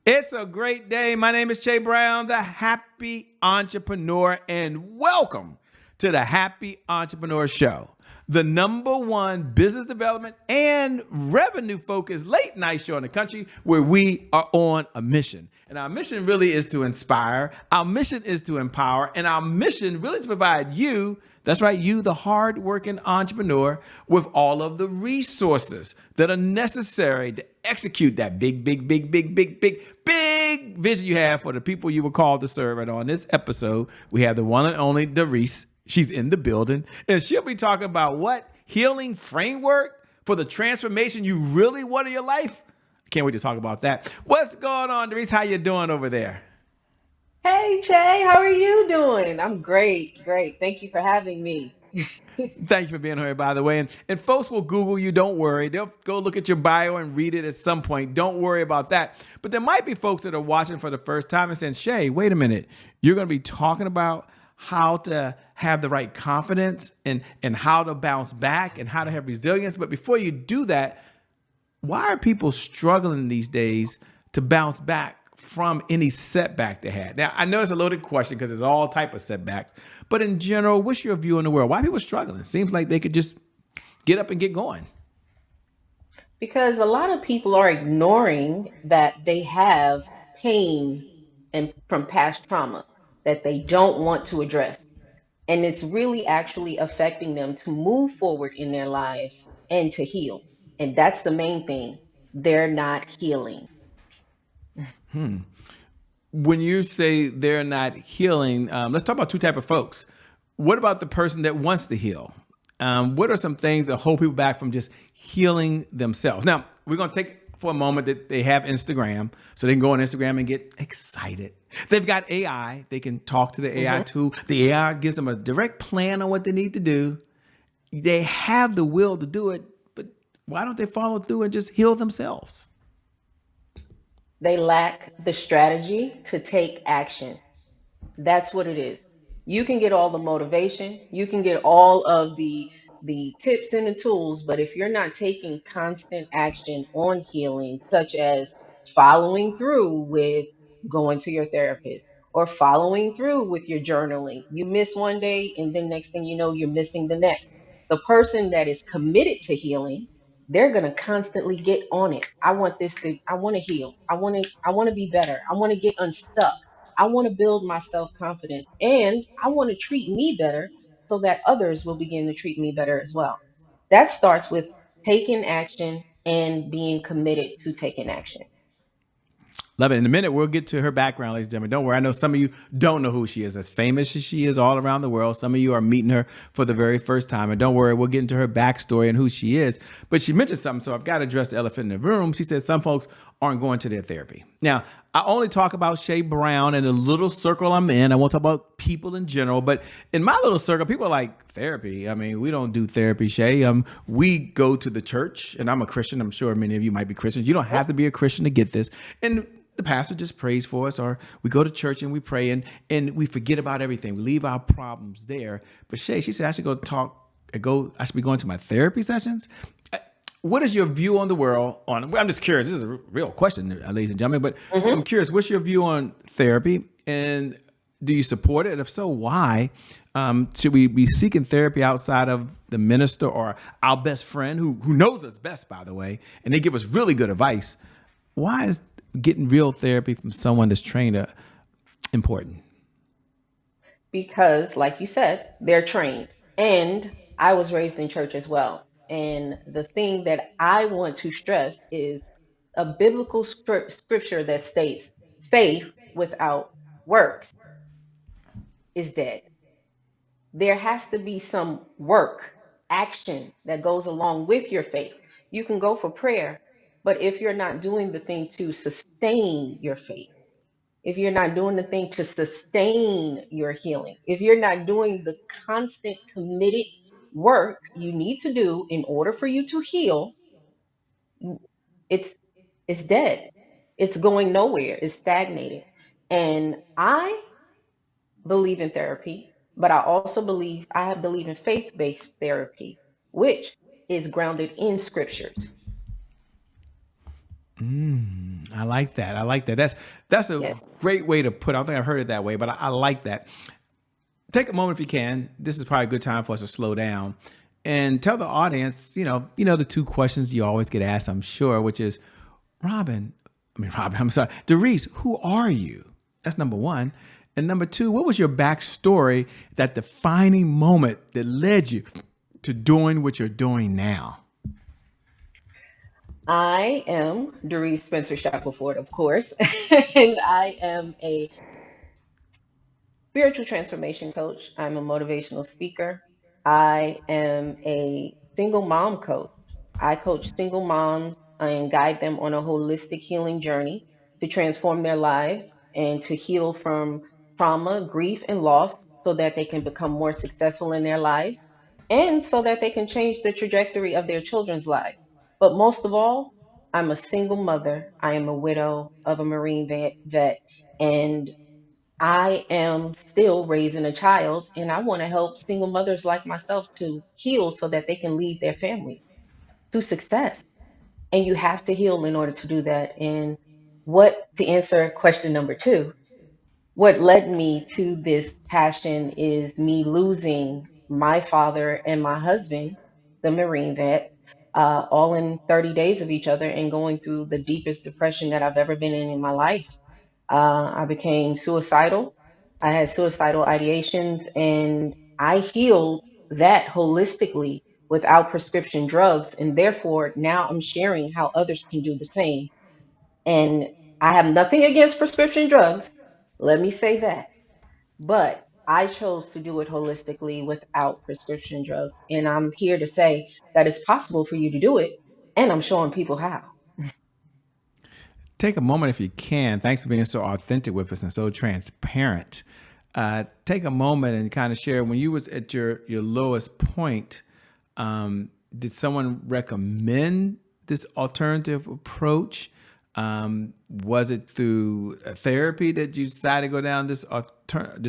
It's a great day. My name is Che Brown, the happy entrepreneur, and welcome to the Happy Entrepreneur Show, the number one business development and revenue focused late night show in the country where we are on a mission. And our mission really is to inspire, our mission is to empower, and our mission really is to provide you, that's right, you, the hardworking entrepreneur, with all of the resources that are necessary to execute that big vision you have for the people you were called to serve. And on this episode, we have the one and only Dearice. She's in the building, and she'll be talking about what healing framework for the transformation you really want in your life. Can't wait to talk about that. What's going on, Dearice? How you doing over there? Hey Jay, how are you doing? I'm great, great. Thank you for having me. Thank you for being here, by the way. And folks will Google you. Don't worry. They'll go look at your bio and read it at some point. Don't worry about that. But there might be folks that are watching for the first time and saying, Shay, wait a minute. You're going to be talking about how to have the right confidence and how to bounce back and how to have resilience. But before you do that, why are people struggling these days to bounce back from any setback they had? Now, I know it's a loaded question because there's all type of setbacks, but in general, what's your view on the world? Why are people struggling? It seems like they could just get up and get going. Because a lot of people are ignoring that they have pain and from past trauma that they don't want to address. And it's really actually affecting them to move forward in their lives and to heal. And that's the main thing. They're not healing. When you say they're not healing, let's talk about two type of folks. What about the person that wants to heal? What are some things that hold people back from just healing themselves? Now, we're going to take for a moment that they have Instagram, so they can go on Instagram and get excited. They've got AI. They can talk to the AI hmm tool. The AI gives them a direct plan on what they need to do. They have the will to do it, but why don't they follow through and just heal themselves? They lack the strategy to take action. That's what it is. You can get all the motivation, you can get all of the tips and the tools, but if you're not taking constant action on healing, such as following through with going to your therapist or following through with your journaling, you miss one day and then next thing you know, you're missing the next. The person that is committed to healing, they're going to constantly get on it. I want to heal. I want to be better. I want to get unstuck. I want to build my self confidence and I want to treat me better so that others will begin to treat me better as well. That starts with taking action and being committed to taking action. Love it. In a minute, we'll get to her background, ladies and gentlemen. Don't worry. I know some of you don't know who she is. As famous as she is all around the world, some of you are meeting her for the very first time. And don't worry, we'll get into her backstory and who she is. But she mentioned something, so I've got to address the elephant in the room. She said some folks aren't going to their therapy. Now, I only talk about Shay Brown and the little circle I'm in. I won't talk about people in general, but in my little circle, people are like, therapy. I mean, we don't do therapy, Shay. We go to the church, and I'm a Christian. I'm sure many of you might be Christians. You don't have to be a Christian to get this. And the pastor just prays for us, or we go to church and we pray and we forget about everything. We leave our problems there. But Shay, she said I should I should be going to my therapy sessions. What is your view on the world I'm just curious. This is a real question, ladies and gentlemen, but I'm hmm curious, what's your view on therapy, and do you support it? And if so, why? Should we be seeking therapy outside of the minister or our best friend who knows us best, by the way, and they give us really good advice? Why is getting real therapy from someone that's trained important? Because, like you said, they're trained. And I was raised in church as well. And the thing that I want to stress is a biblical scripture that states faith without works is dead. There has to be some work, action that goes along with your faith. You can go for prayer, but if you're not doing the thing to sustain your faith, if you're not doing the thing to sustain your healing, if you're not doing the constant committed work you need to do in order for you to heal, it's it's dead. It's going nowhere. It's stagnated. And I believe in therapy, but I believe in faith-based therapy, which is grounded in scriptures. I like that. I like that. That's a Yes. great way to put it. I don't think I've heard it that way, but I like that. Take a moment if you can. This is probably a good time for us to slow down and tell the audience, the two questions you always get asked, I'm sure, which is, Robin, I'm sorry, Dearice, who are you? That's number one. And number two, what was your backstory, that defining moment that led you to doing what you're doing now? I am Dearice Spencer-Shackleford, of course, and I am a spiritual transformation coach. I'm a motivational speaker. I am a single mom coach. I coach single moms and guide them on a holistic healing journey to transform their lives and to heal from trauma, grief, and loss so that they can become more successful in their lives and so that they can change the trajectory of their children's lives. But most of all, I'm a single mother. I am a widow of a Marine vet, and I am still raising a child, and I want to help single mothers like myself to heal so that they can lead their families to success. And you have to heal in order to do that. And to answer question number two, what led me to this passion is me losing my father and my husband, the Marine vet, all in 30 days of each other, and going through the deepest depression that I've ever been in my life. I became suicidal. I had suicidal ideations, and I healed that holistically without prescription drugs. And therefore, now I'm sharing how others can do the same. And I have nothing against prescription drugs. Let me say that. But I chose to do it holistically without prescription drugs. And I'm here to say that it's possible for you to do it. And I'm showing people how. Take a moment if you can. Thanks for being so authentic with us and so transparent. Take a moment and kind of share, when you was at your lowest point, did someone recommend this alternative approach? Was it through a therapy that you decided to go down this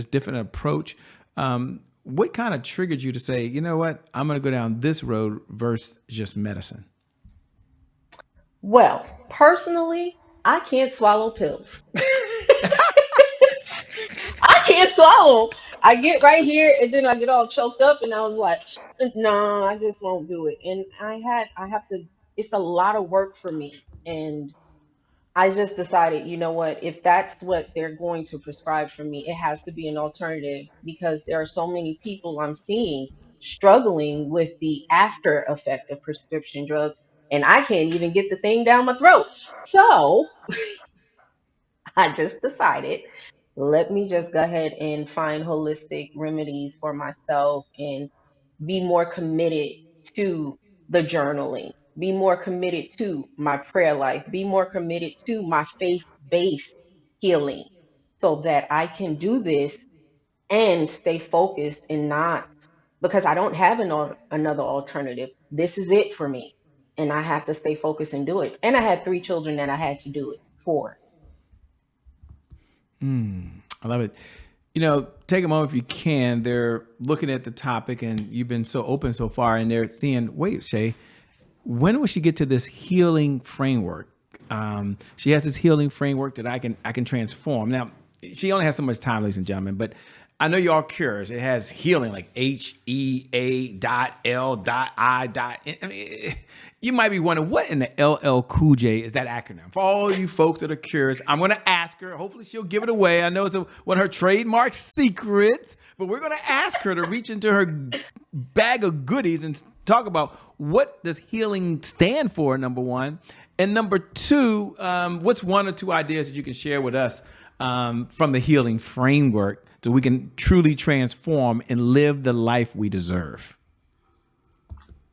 different approach? What kind of triggered you to say, you know what, I'm going to go down this road versus just medicine? Well, personally, I can't swallow pills. I can't swallow 'em. I get right here and then I get all choked up, and I was like, no, I just won't do it. And I have to, it's a lot of work for me. And I just decided, you know what, if that's what they're going to prescribe for me, it has to be an alternative, because there are so many people I'm seeing struggling with the after effect of prescription drugs, and I can't even get the thing down my throat. So I just decided, let me just go ahead and find holistic remedies for myself and be more committed to the journaling, be more committed to my prayer life, be more committed to my faith based healing so that I can do this and stay focused and not, because I don't have another alternative. This is it for me. And I have to stay focused and do it. And I had three children that I had to do it for. I love it. Take a moment if you can. They're looking at the topic, and you've been so open so far, and they're seeing, wait, Shay, when will she get to this healing framework? She has this healing framework that I can transform. Now, she only has so much time, ladies and gentlemen, but I know you're all curious. It has healing, like HEA.L.I. I mean, you might be wondering, what in the LL Cool J is that acronym? For all you folks that are curious, I'm going to ask her. Hopefully, she'll give it away. I know it's one of her trademark secrets, but we're going to ask her to reach into her bag of goodies and talk about, what does healing stand for, number one. And number two, what's one or two ideas that you can share with us from the healing framework so we can truly transform and live the life we deserve?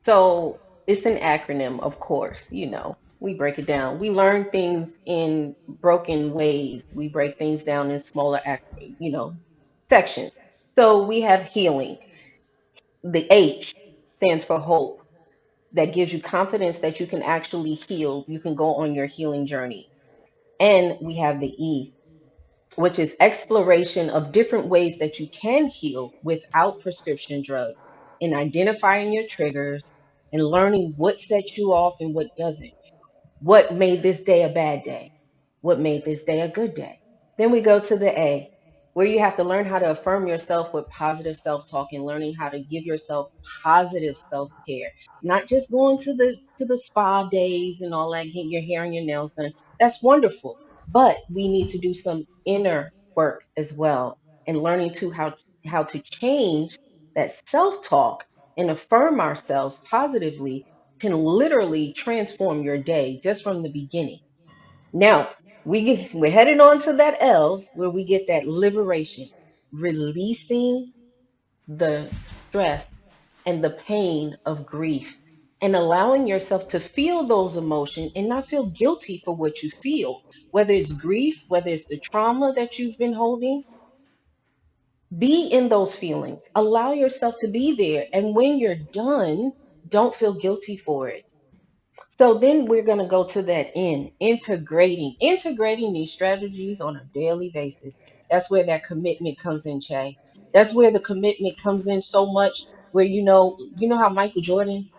So it's an acronym, of course, we break it down. We learn things in broken ways. We break things down in smaller, sections. So we have healing. The H stands for hope. That gives you confidence that you can actually heal. You can go on your healing journey. And we have the E, which is exploration of different ways that you can heal without prescription drugs, and identifying your triggers and learning what sets you off and what doesn't. What made this day a bad day? what made this day a good day. Then we go to the A, where you have to learn how to affirm yourself with positive self-talk and learning how to give yourself positive self-care. Not just going to the spa days and all that, getting your hair and your nails done. That's wonderful. But we need to do some inner work as well and learning to how to change that self-talk and affirm ourselves positively can literally transform your day just from the beginning. Now, we're heading on to that L where we get that liberation, releasing the stress and the pain of grief and allowing yourself to feel those emotions and not feel guilty for what you feel, whether it's grief, whether it's the trauma that you've been holding. Be in those feelings. Allow yourself to be there. And when you're done, don't feel guilty for it. So then we're going to go to that end, integrating these strategies on a daily basis. That's where that commitment comes in, Che. That's where the commitment comes in so much where you know how Michael Jordan,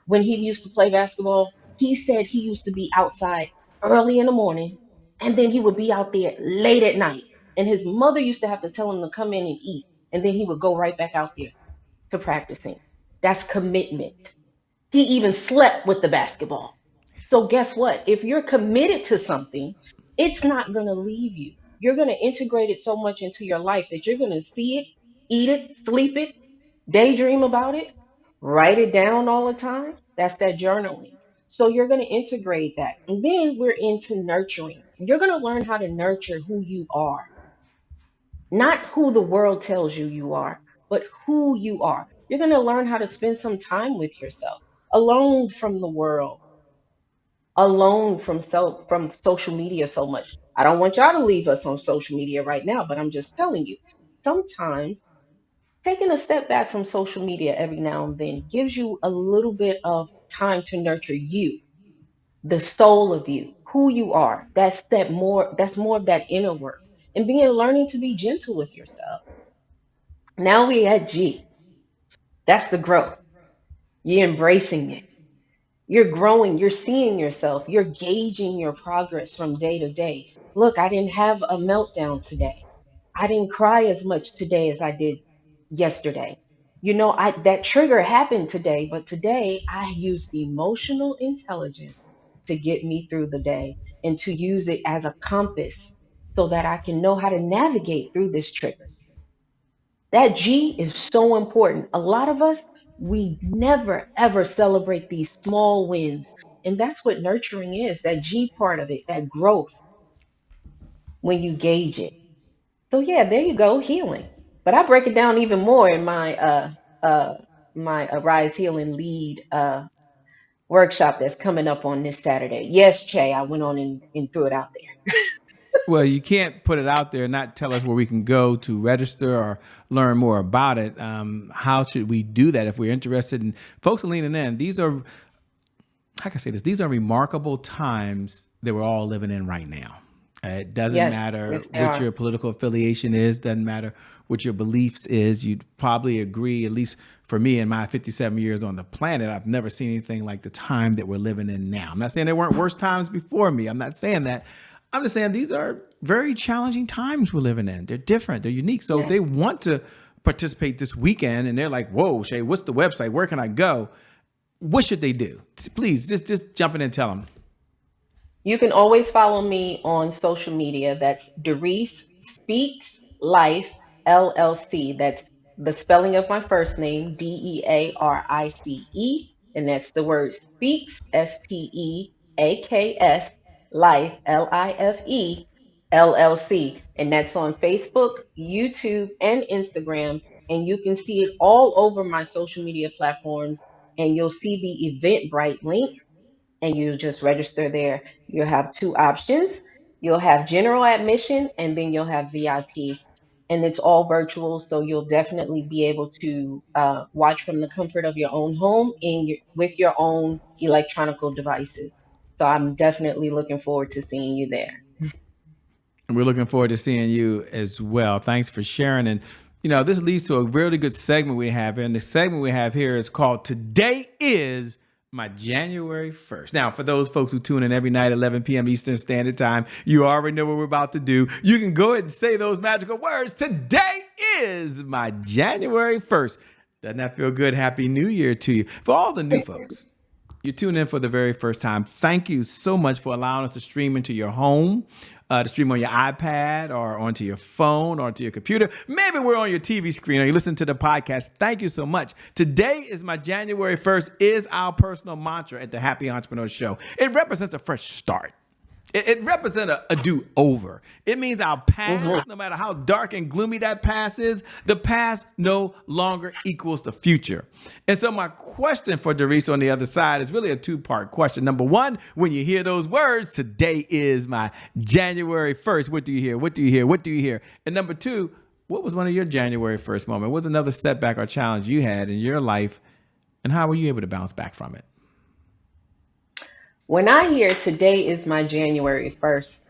when he used to play basketball, he said he used to be outside early in the morning and then he would be out there late at night. And his mother used to have to tell him to come in and eat. And then he would go right back out there to practicing. That's commitment. He even slept with the basketball. So guess what? If you're committed to something, it's not going to leave you. You're going to integrate it so much into your life that you're going to see it, eat it, sleep it, daydream about it, write it down all the time. That's that journaling. So you're going to integrate that. And then we're into nurturing. You're going to learn how to nurture who you are, not who the world tells you you are, but who you are. You're going to learn how to spend some time with yourself, alone from the world, alone from social media so much. I don't want y'all to leave us on social media right now, but I'm just telling you. Sometimes taking a step back from social media every now and then gives you a little bit of time to nurture you, the soul of you, who you are. That's more of that inner work. And being learning to be gentle with yourself. Now we at G. That's the growth. You're embracing it. You're growing, you're seeing yourself, you're gauging your progress from day to day. Look, I didn't have a meltdown today. I didn't cry as much today as I did yesterday. I that trigger happened today, but today I used emotional intelligence to get me through the day and to use it as a compass so that I can know how to navigate through this trigger. That G is so important. A lot of us, we never ever celebrate these small wins. And that's what nurturing is, that G part of it, that growth when you gauge it. So yeah, there you go, healing. But I break it down even more in my Arise Healing Lead workshop that's coming up on this Saturday. Yes, Che, I went on and threw it out there. Well, you can't put it out there and not tell us where we can go to register or learn more about it. How should we do that if we're interested in folks are leaning in? These are, how can I say this? These are remarkable times that we're all living in right now. It doesn't Yes, matter yes, they what are. your political affiliation is, doesn't matter what your beliefs is. You'd probably agree, at least for me in my 57 years on the planet, I've never seen anything like the time that we're living in now. I'm not saying there weren't worse times before me. I'm not saying that. I'm just saying these are very challenging times we're living in. They're different. They're unique. So if Yes. they want to participate this weekend and they're like, whoa, Shay, what's the website? Where can I go? What should they do? Please, just jump in and tell them. You can always follow me on social media. That's Dearice Speaks Life LLC. That's the spelling of my first name, Dearice. And that's the word speaks, Speaks, life, LIFE, LLC. And that's on Facebook, YouTube, and Instagram. And you can see it all over my social media platforms. And you'll see the Eventbrite link and you just register there. You'll have two options. You'll have general admission and then you'll have VIP. And it's all virtual, so you'll definitely be able to watch from the comfort of your own home with your own electronic devices. So I'm definitely looking forward to seeing you there. And we're looking forward to seeing you as well. Thanks for sharing. And, this leads to a really good segment we have here. And the segment we have here is called Today is My January 1st. Now, for those folks who tune in every night at 11 p.m. Eastern Standard Time, you already know what we're about to do. You can go ahead and say those magical words. Today is my January 1st. Doesn't that feel good? Happy New Year to you. For all the new folks, you tune in for the very first time, thank you so much for allowing us to stream into your home, to stream on your iPad or onto your phone or onto your computer. Maybe we're on your TV screen or you listen to the podcast. Thank you so much. Today is my January 1st is our personal mantra at the Happy Entrepreneur Show. It represents a fresh start. It represents a do-over. It means our Mhm. past, no matter how dark and gloomy that past is, the past no longer equals the future. And so my question for Dearice on the other side is really a two-part question. Number one, when you hear those words, today is my January 1st. What do you hear? What do you hear? What do you hear? And number two, what was one of your January 1st moments? What's another setback or challenge you had in your life? And how were you able to bounce back from it? When I hear today is my January 1st,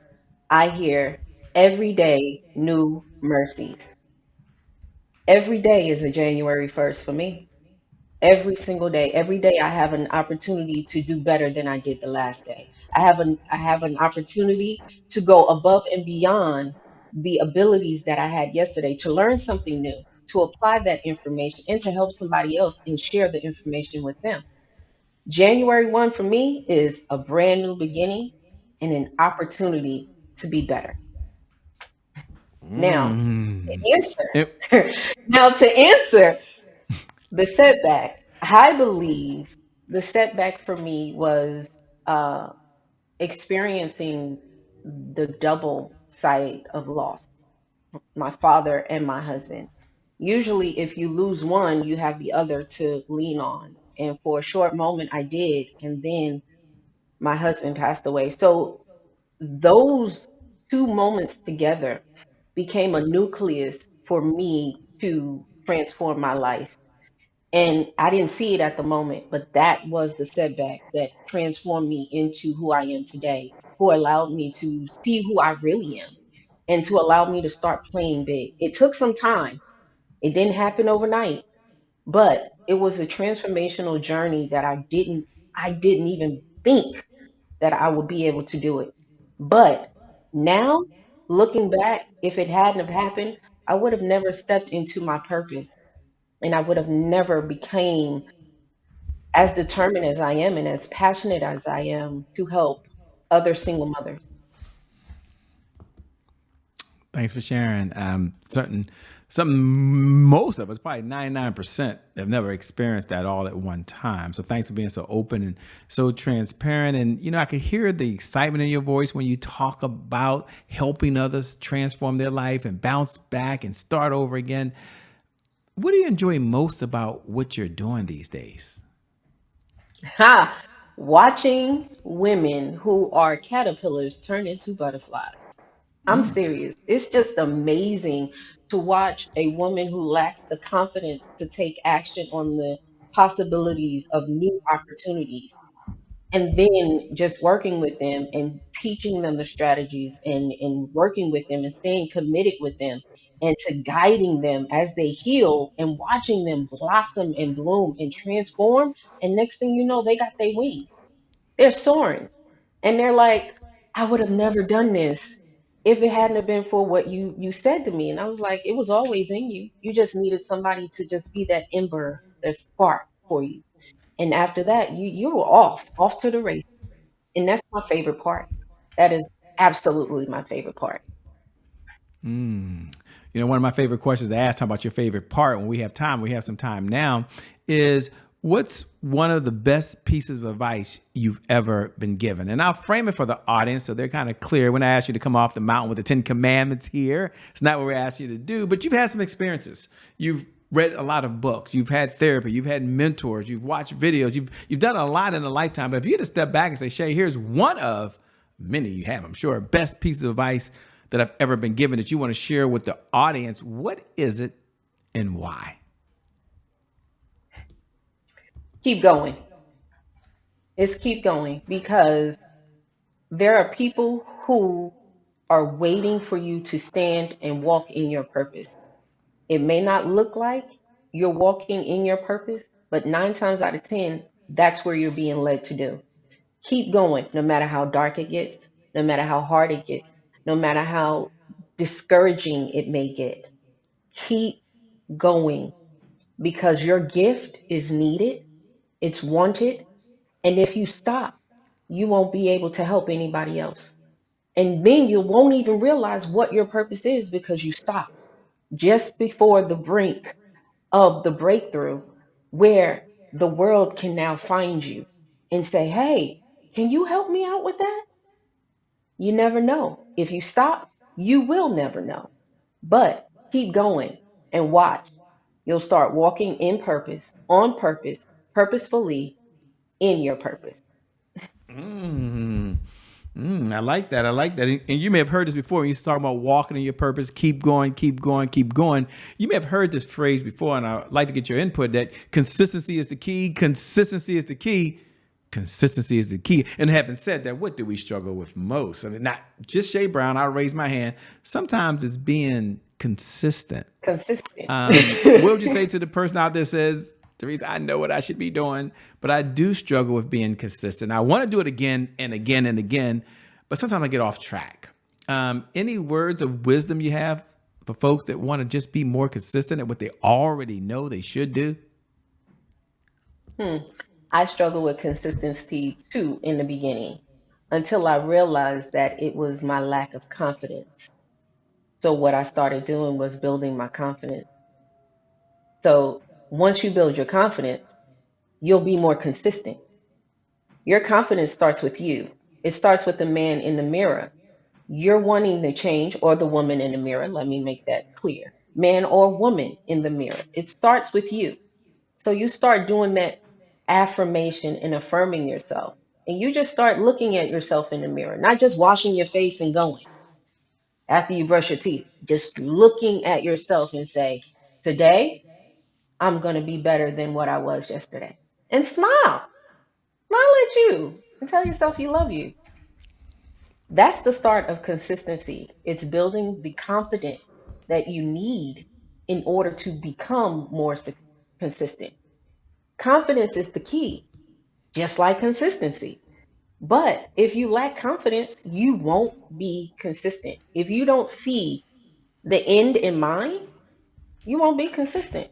I hear every day new mercies. Every day is a January 1st for me. Every single day. Every day I have an opportunity to do better than I did the last day. I have an opportunity to go above and beyond the abilities that I had yesterday to learn something new, to apply that information and to help somebody else and share the information with them. January 1 for me is a brand new beginning and an opportunity to be better. Now, Mm. to now to answer the setback, I believe the setback for me was uh, experiencing the double side of loss, my father and my husband. Usually, if you lose one, you have the other to lean on. And for a short moment, I did. And then my husband passed away. So those two moments together became a nucleus for me to transform my life. And I didn't see it at the moment, but that was the setback that transformed me into who I am today, who allowed me to see who I really am and to allow me to start playing big. It took some time. It didn't happen overnight, but it was a transformational journey that I didn't even think that I would be able to do it. But now, looking back, if it hadn't have happened, I would have never stepped into my purpose and I would have never became as determined as I am and as passionate as I am to help other single mothers. Thanks for sharing. Something most of us, probably 99%, have never experienced that all at one time. So thanks for being so open and so transparent. And, I could hear the excitement in your voice when you talk about helping others transform their life and bounce back and start over again. What do you enjoy most about what you're doing these days? Ha! Watching women who are caterpillars turn into butterflies. I'm serious. It's just amazing to watch a woman who lacks the confidence to take action on the possibilities of new opportunities. And then just working with them and teaching them the strategies and working with them and staying committed with them and to guiding them as they heal and watching them blossom and bloom and transform. And next thing you know, they got their wings. They're soaring. And they're like, I would have never done this if it hadn't have been for what you said to me. And I was like, it was always in you. You just needed somebody to just be that ember, that spark for you. And after that, you were off to the race. And that's my favorite part. That is absolutely my favorite part. One of my favorite questions to ask, talking about your favorite part when we have time, we have some time now, is what's one of the best pieces of advice you've ever been given? And I'll frame it for the audience so they're kind of clear. When I ask you to come off the mountain with the 10 commandments here, it's not what we're asking you to do, but you've had some experiences. You've read a lot of books, you've had therapy, you've had mentors, you've watched videos, you've done a lot in a lifetime. But if you had to step back and say, Shay, here's one of many you have, I'm sure, best piece of advice that I've ever been given that you want to share with the audience, what is it and why? Keep going. It's keep going because there are people who are waiting for you to stand and walk in your purpose. It may not look like you're walking in your purpose, but nine times out of 10, That's where you're being led to do. Keep going, no matter how dark it gets, no matter how hard it gets, no matter how discouraging it may get. Keep going because your gift is needed, it's wanted. And if you stop, you won't be able to help anybody else. And then you won't even realize what your purpose is because you stop just before the brink of the breakthrough where the world can now find you and say, hey, can you help me out with that? You never know. If you stop, you will never know. But keep going and watch. You'll start walking in purpose, on purpose, purposefully in your purpose. Mm. I like that. I like that. And you may have heard this before when you talk about walking in your purpose, keep going, keep going, keep going. You may have heard this phrase before, and I'd like to get your input that consistency is the key. Consistency is the key. Consistency is the key. And having said that, what do we struggle with most? I mean, not just Shay Brown. I'll raise my hand. Sometimes it's being consistent. Consistent. What would you say to the person out there that says, Teresa, I know what I should be doing, but I do struggle with being consistent. I want to do it again and again and again, but sometimes I get off track. Any words of wisdom you have for folks that want to just be more consistent at what they already know they should do? Hmm. I struggled with consistency too in the beginning until I realized that it was my lack of confidence. So, what I started doing was building my confidence. So, once you build your confidence, you'll be more consistent. Your confidence starts with you, it starts with the man in the mirror. You're wanting to change, or the woman in the mirror. Let me make that clear. Man or woman in the mirror. It starts with you. So you start doing that affirmation and affirming yourself. And you just start looking at yourself in the mirror, not just washing your face and going after you brush your teeth, just looking at yourself and say, today, I'm going to be better than what I was yesterday. And smile. Smile at you and tell yourself you love you. That's the start of consistency. It's building the confidence that you need in order to become more consistent. Confidence is the key, just like consistency. But if you lack confidence, you won't be consistent. If you don't see the end in mind, you won't be consistent.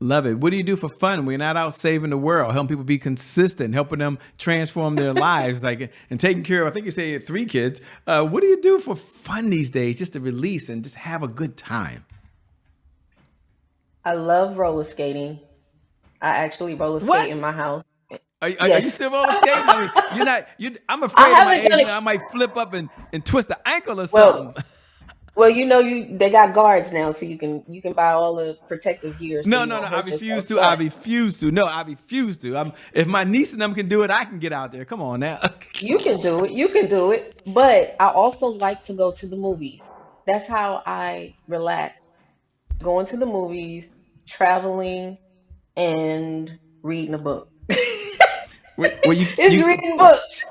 Love it. What do you do for fun when you're not out saving the world, helping people be consistent, helping them transform their lives, like and taking care of? I think you say you have 3 kids. What do you do for fun these days, just to release and just have a good time? I love roller skating. I actually roller skate in What? my house. Are you Yes. still roller skating? I mean, you're not. You. I'm I afraid of my haven't age. done it. I might flip up and twist the ankle or Well, something. you they got guards now, so you can buy all the protective gear so No, you no, no. won't I hurt refuse yourself. to. I But refuse to. No, I refuse to. If my niece and them can do it, I can get out there. Come on now. you can do it. You can do it. But I also like to go to the movies. That's how I relax. Going to the movies, traveling, and reading a book. Well, It's reading books.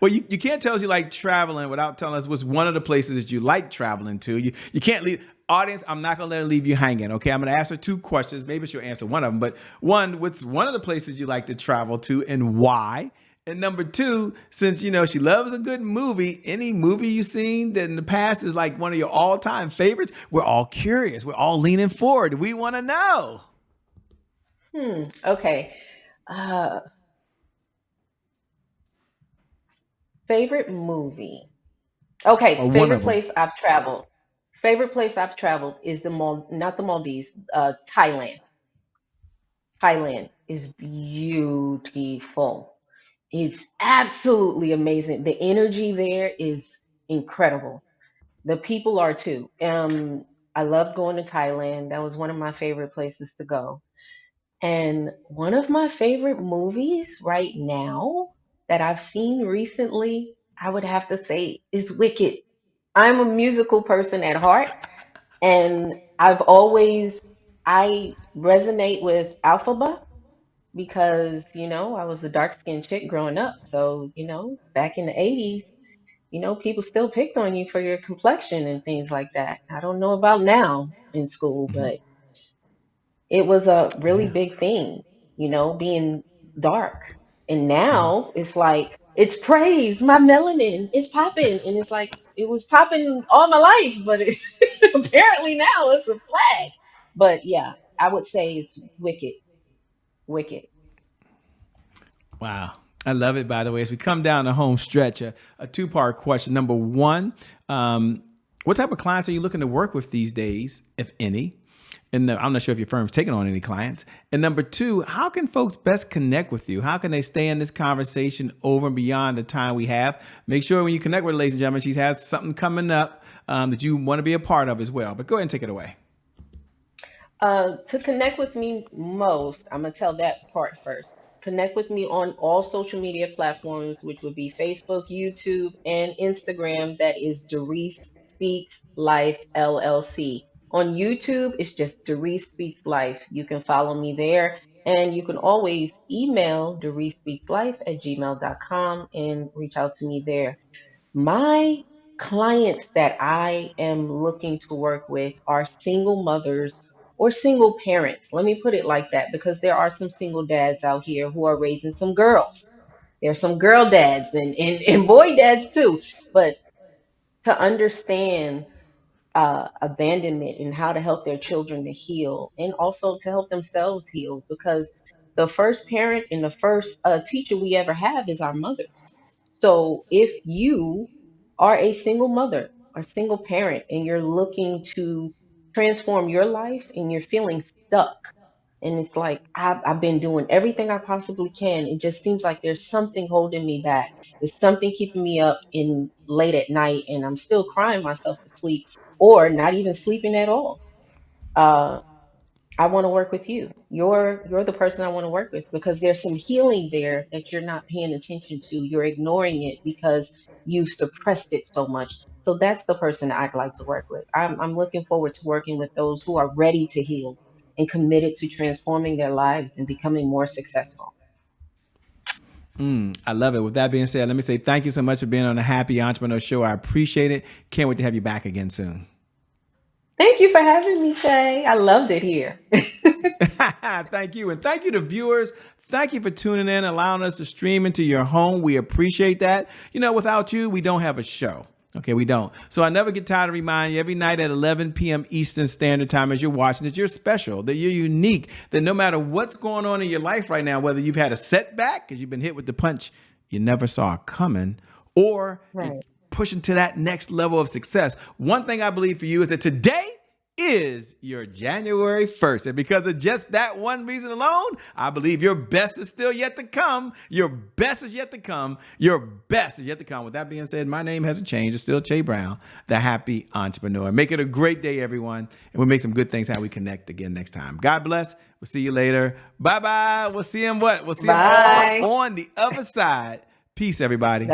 you can't tell us you like traveling without telling us what's one of the places that you like traveling to. You can't leave. Audience, I'm not gonna let her leave you hanging. Okay, I'm gonna ask her 2 questions. Maybe she'll answer one of them. But one, what's one of the places you like to travel to and why? And number 2, since you know she loves a good movie, any movie you've seen that in the past is like one of your all-time favorites, we're all curious. We're all leaning forward. We want to know. Okay. Uh, Favorite movie. Okay, Or one of them. Favorite place I've traveled is not the Maldives, Thailand. Thailand is beautiful. It's absolutely amazing. The energy there is incredible. The people are too. I love going to Thailand. That was one of my favorite places to go. And one of my favorite movies right now that I've seen recently, I would have to say, is Wicked. I'm a musical person at heart, and I resonate with Alphaba because, I was a dark-skinned chick growing up. So, back in the 80s, people still picked on you for your complexion and things like that. I don't know about now in school, but It was a really Yeah. big thing, being dark. And now it's like, it's praise, my melanin is popping. And it's like, it was popping all my life, but apparently now it's a flag. But yeah, I would say it's wicked, wicked. Wow. I love it, by the way. As we come down the home stretch, a two-part question. Number one, what type of clients are you looking to work with these days, if any? And I'm not sure if your firm's taking on any clients. And number two, how can folks best connect with you? How can they stay in this conversation over and beyond the time we have? Make sure when you connect with her, ladies and gentlemen, she has something coming up that you want to be a part of as well. But go ahead and take it away. To connect with me most, I'm gonna tell that part first. Connect with me on all social media platforms, which would be Facebook, YouTube, and Instagram. That is Dearice Speaks Life LLC. On YouTube, it's just Dearice Speaks Life. You can follow me there, and you can always email DeariceSpeaksLife@gmail.com and reach out to me there. My clients that I am looking to work with are single mothers or single parents. Let me put it like that because there are some single dads out here who are raising some girls. There are some girl dads and boy dads too. But to understand abandonment and how to help their children to heal and also to help themselves heal because the first parent and the first teacher we ever have is our mothers. So if you are a single mother or single parent and you're looking to transform your life and you're feeling stuck, and it's like, I've been doing everything I possibly can. It just seems like there's something holding me back. There's something keeping me up in late at night, and I'm still crying myself to sleep, or not even sleeping at all. Uh, I want to work with you. You're the person I want to work with because there's some healing there that you're not paying attention to. You're ignoring it because you've suppressed it so much. So that's the person I'd like to work with. I'm looking forward to working with those who are ready to heal and committed to transforming their lives and becoming more successful. I love it. With that being said, let me say thank you so much for being on the Happy Entrepreneur Show. I appreciate it. Can't wait to have you back again soon. Thank you for having me, Jay. I loved it here. Thank you. And thank you to viewers. Thank you for tuning in, allowing us to stream into your home. We appreciate that. Without you, we don't have a show. Okay, we don't. So I never get tired of reminding you every night at 11 p.m. Eastern Standard Time as you're watching that you're special, that you're unique, that no matter what's going on in your life right now, whether you've had a setback because you've been hit with the punch you never saw coming, or you're Right. pushing to that next level of success. One thing I believe for you is that today is your January 1st. And because of just that one reason alone, I believe your best is still yet to come. Your best is yet to come. Your best is yet to come. With that being said, my name hasn't changed. It's still Che Brown, the Happy Entrepreneur. Make it a great day, everyone. And we'll make some good things how we connect again next time. God bless. We'll see you later. Bye-bye. We'll see him what? We'll see him Bye. all on the other side. Peace, everybody.